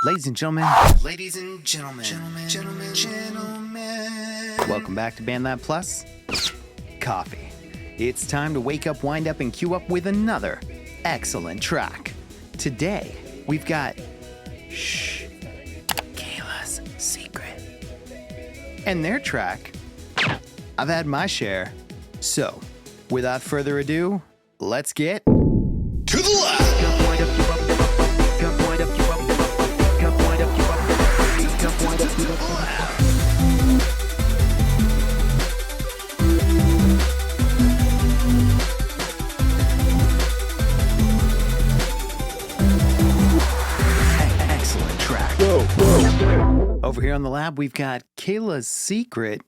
Ladies and gentlemen, welcome back to BandLab Plus Coffee. It's time to wake up, wind up, and queue up with another excellent track. Today, we've got Kayla's Secret. And their track, I've Had My Share. So, without further ado, let's get to the lab. Excellent track. Over here on the lab, we've got Kayla's Secret,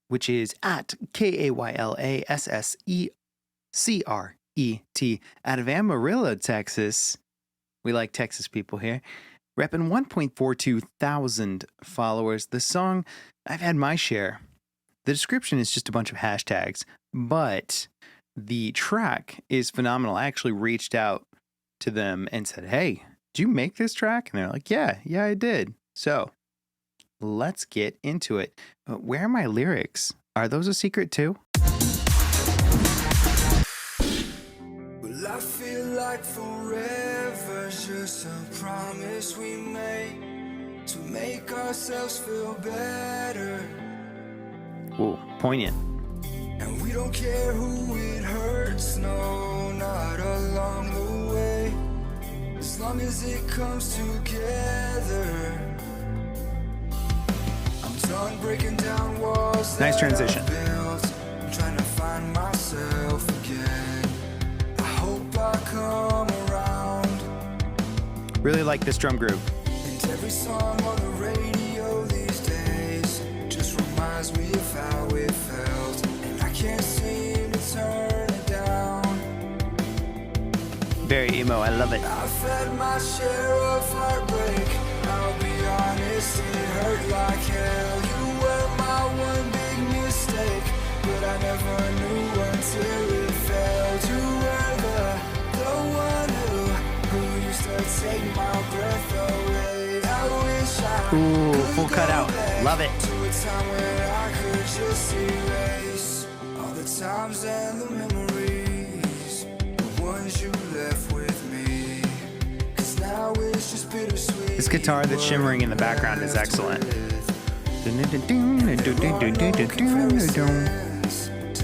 which is at Kayla'sSecret out of Amarillo, Texas. We like Texas people here. Repping 1.42 thousand followers. The song, I've Had My Share. The description is just a bunch of hashtags, but the track is phenomenal. I actually reached out to them and said, hey, did you make this track? And they're like, yeah, I did. So let's get into it. Where are my lyrics? Are those a secret too? Well, I feel like forever's just a promise we made to make ourselves feel better. Ooh, poignant. And we don't care who it hurts, no, not along the way, as long as it comes together. I'm done breaking down walls. Nice transition. I'm trying to find myself again. I hope I come around. Really like this drum groove. And every song on the radio these days just reminds me of how it felt, and I can't seem to turn it down. Very emo, I love it. I've had my share of heartbreak, I'll be honest, it hurt like hell. You were my one big mistake, but I never knew until it failed. You were the one who used to take my breath away. I wish I Ooh, could full go cut out. back Love it. to a time where I could just erase all the times and the memories, the ones you left with me. 'Cause now it's just bittersweet. This guitar that's shimmering in the background is excellent. To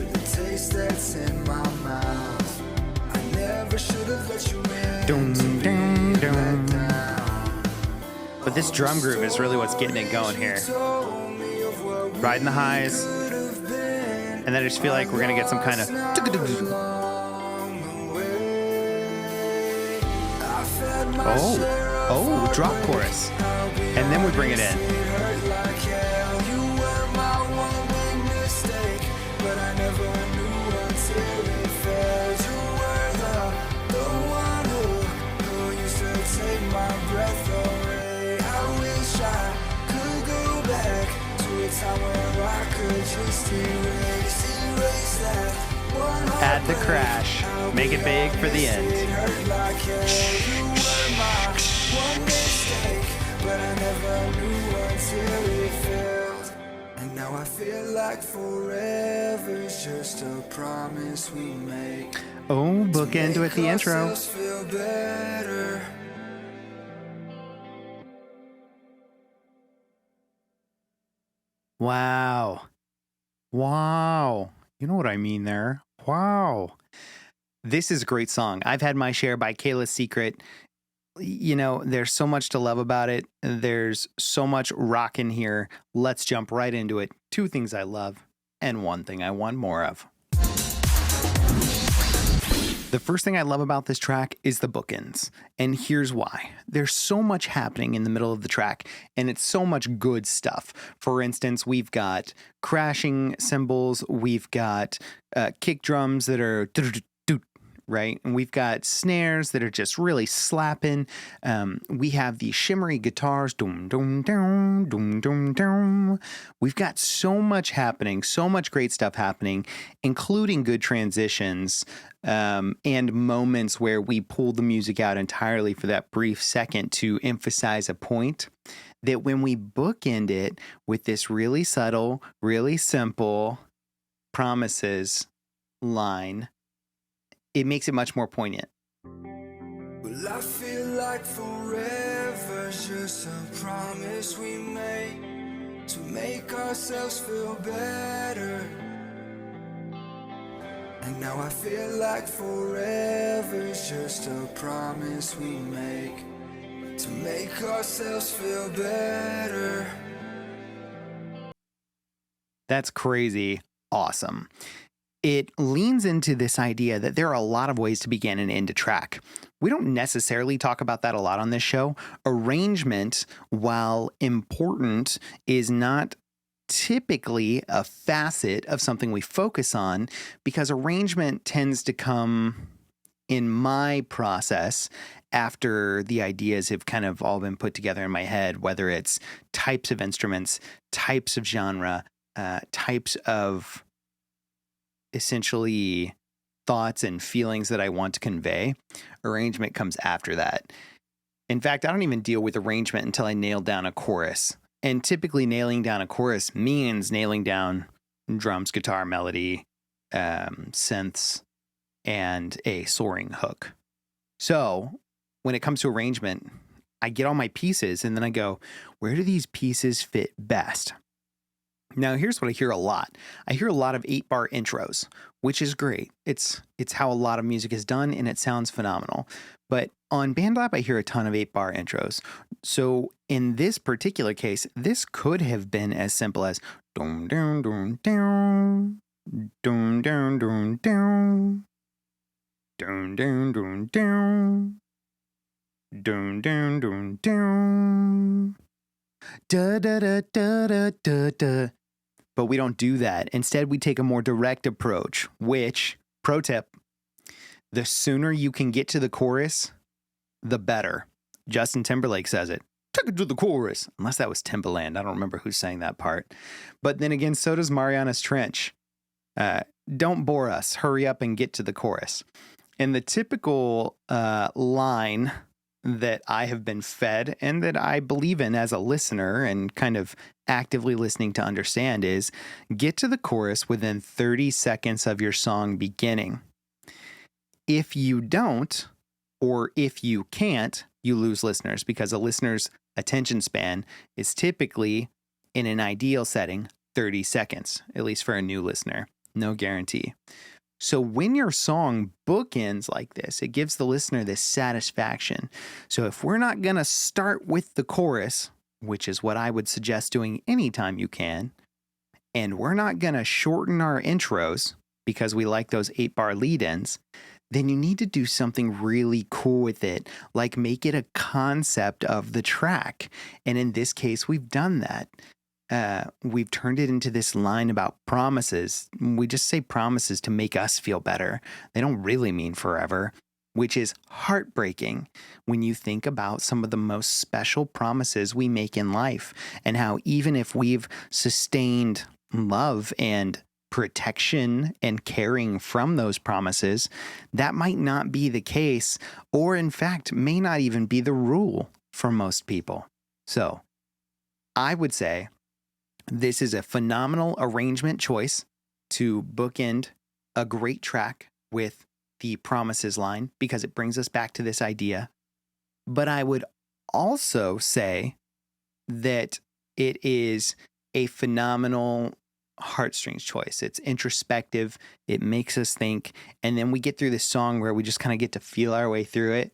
the taste that's in my mouth, I never should have let you in. But this drum groove is really what's getting it going here. Riding the highs, and then I just feel like we're gonna get some kind of oh, drop chorus, and then we bring it in. Add the crash, make it big for the end. But I never knew until it failed. And now I feel like forever's just a promise we make. Oh, bookend with the intro. Feel better. Wow. You know what I mean there. Wow. This is a great song. I've Had My Share by Kayla's Secret. You know, there's so much to love about it. There's so much rock in here. Let's jump right into it. 2 things I love and 1 thing I want more of. The first thing I love about this track is the bookends, and here's why. There's so much happening in the middle of the track, and it's so much good stuff. For instance, we've got crashing cymbals, we've got kick drums that are right? And we've got snares that are just really slapping. We have the shimmery guitars. Dum, dum, dum, dum, dum, dum. We've got so much happening, so much great stuff happening, including good transitions and moments where we pull the music out entirely for that brief second to emphasize a point. That when we bookend it with this really subtle, really simple promises line, it makes it much more poignant. Well, I feel like forever's just a promise we made to make ourselves feel better. And now I feel like forever's just a promise we make to make ourselves feel better. That's crazy awesome. It leans into this idea that there are a lot of ways to begin and end a track. We don't necessarily talk about that a lot on this show. Arrangement, while important, is not typically a facet of something we focus on because arrangement tends to come in my process after the ideas have kind of all been put together in my head, whether it's types of instruments, types of genre, types of essentially thoughts and feelings that I want to convey. Arrangement comes after that. In fact, I don't even deal with arrangement until I nail down a chorus. And typically nailing down a chorus means nailing down drums, guitar, melody, synths, and a soaring hook. So when it comes to arrangement, I get all my pieces and then I go, where do these pieces fit best? Now, here's what I hear a lot. I hear a lot of 8-bar intros, which is great. It's how a lot of music is done, and it sounds phenomenal. But on BandLab, I hear a ton of 8-bar intros. So in this particular case, this could have been as simple as dum dum dum dum dum dum dum dum dum dum dum dum dum dum dum dum da da da da da da da. But we don't do that. Instead, we take a more direct approach, which, pro tip, the sooner you can get to the chorus, the better. Justin Timberlake says it. Take it to the chorus. Unless that was Timbaland. I don't remember who sang that part. But then again, so does Mariana's Trench. Don't bore us. Hurry up and get to the chorus. And the typical line that I have been fed and that I believe in as a listener and kind of actively listening to understand is get to the chorus within 30 seconds of your song beginning. If you don't, or if you can't, you lose listeners because a listener's attention span is typically, in an ideal setting, 30 seconds, at least for a new listener. No guarantee. So when your song bookends like this, it gives the listener this satisfaction. So if we're not going to start with the chorus, which is what I would suggest doing anytime you can, and we're not going to shorten our intros because we like those 8-bar lead-ins, then you need to do something really cool with it, like make it a concept of the track. And in this case, we've done that. We've turned it into this line about promises. We just say promises to make us feel better. They don't really mean forever, which is heartbreaking when you think about some of the most special promises we make in life and how even if we've sustained love and protection and caring from those promises, that might not be the case, or in fact, may not even be the rule for most people. So I would say this is a phenomenal arrangement choice to bookend a great track with the promises line because it brings us back to this idea. But I would also say that it is a phenomenal heartstrings choice. It's introspective. It makes us think. And then we get through this song where we just kind of get to feel our way through it.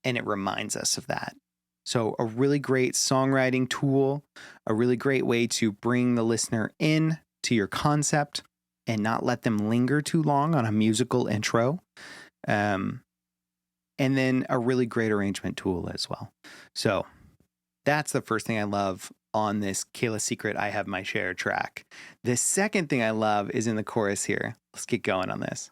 And it reminds us of that. So a really great songwriting tool, a really great way to bring the listener in to your concept and not let them linger too long on a musical intro. And then a really great arrangement tool as well. So that's the first thing I love on this Kayla'sSecret I Have My Share track. The second thing I love is in the chorus here. Let's get going on this.